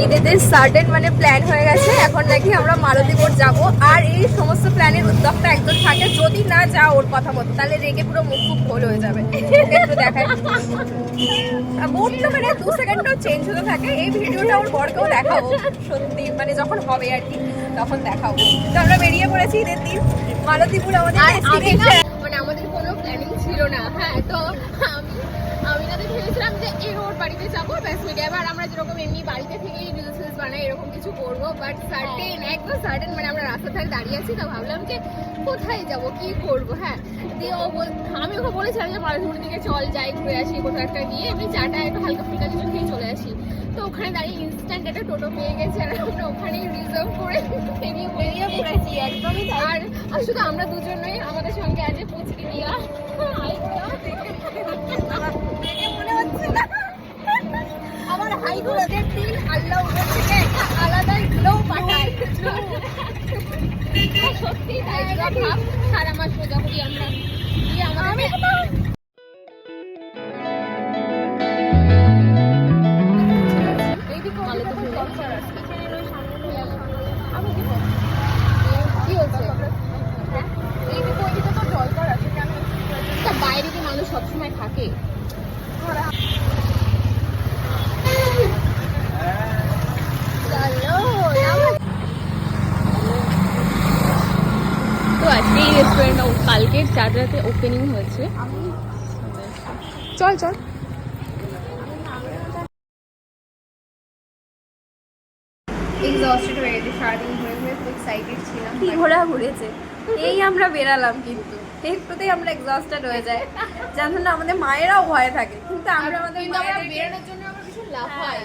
ঈদের সাডেন মানে প্ল্যান হয়ে গেছে, এখন নাকি আমরা মালতীপুর যাব। আর এই সমস্ত প্ল্যানের উদ্যোগটা একজন থাকে, যদি না যা ওর কথা মতো তাহলে রেগে পুরো মুখ খুব ভুল হয়ে যাবে। একটু দেখায় মুডটা মানে 2 সেকেন্ডও চেঞ্জ হতে থাকে। এই ভিডিওটা ওর বরকেও দেখাবো সত্যি, মানে যখন হবে আর কি তখন দেখাবো। তো আমরা বেরিয়ে পড়েছি ঈদের দিন মালতীপুর আমাদের মানে আমাদের কোনো প্ল্যানিং ছিল না। হ্যাঁ, তো আমি তাদের ভেবেছিলাম যে এই ওর বাড়িতে যাবো ব্যাস মিডিয়া, এবার আমরা যেরকম এমনি বাড়িতে থেকেই রিলস বানাই এরকম কিছু করবো। বাট সার্টেন একদম সার্টেন মানে আমরা রাস্তা ধারে দাঁড়িয়ে আছি, তো ভাবলাম যে কোথায় যাবো কি করবো। হ্যাঁ, দিয়ে আমি ওকে বলেছিলাম যে মালতীপুর দিকে চল যাই ঘুরে আসি কোথাও একটা গিয়ে, এমনি চাটা একটু হালকা ফুলকা কিছু খেয়ে চলে আসি। তো ওখানে দাঁড়িয়ে ইনস্ট্যান্ট একটা টোটো পেয়ে গেছি আর আমরা ওখানেই রিজার্ভ করে বেরিয়ে পড়েছি একদমই। আর শুধু আমরা দুজন নই, আমাদের সঙ্গে আছে পুচকি দিয়া। মনে হচ্ছে না আমার হাইগুলোর দিন আল্লাহ উপর থেকে একটা আলাদা গ্লো পাঠায়। সত্যি তাই ভাব সারা মাস রোজা করি আমরা। দিয়ে আমাদের বাইরে কি মানুষ সবসময় থাকে? তো আজকে এই রেস্টুরেন্টটা কালকে 4 রাতে ওপেনিং হয়েছে। চল চল এক্সস্টেড হয়ে গেছে, সারাদিন ঘুরে ঘুরে খুব এক্সাইটেড ছিলাম। কি ঘোরা ঘুরেছে, এই আমরা বেরালাম কিন্তু একটুতেই আমরা এক্সস্টেড হয়ে যায়। জানো না আমাদের মায়েরাও ভয় থাকে, কিন্তু আমরা আমাদের বেরানোর জন্য আমরা কিছু লাফাই।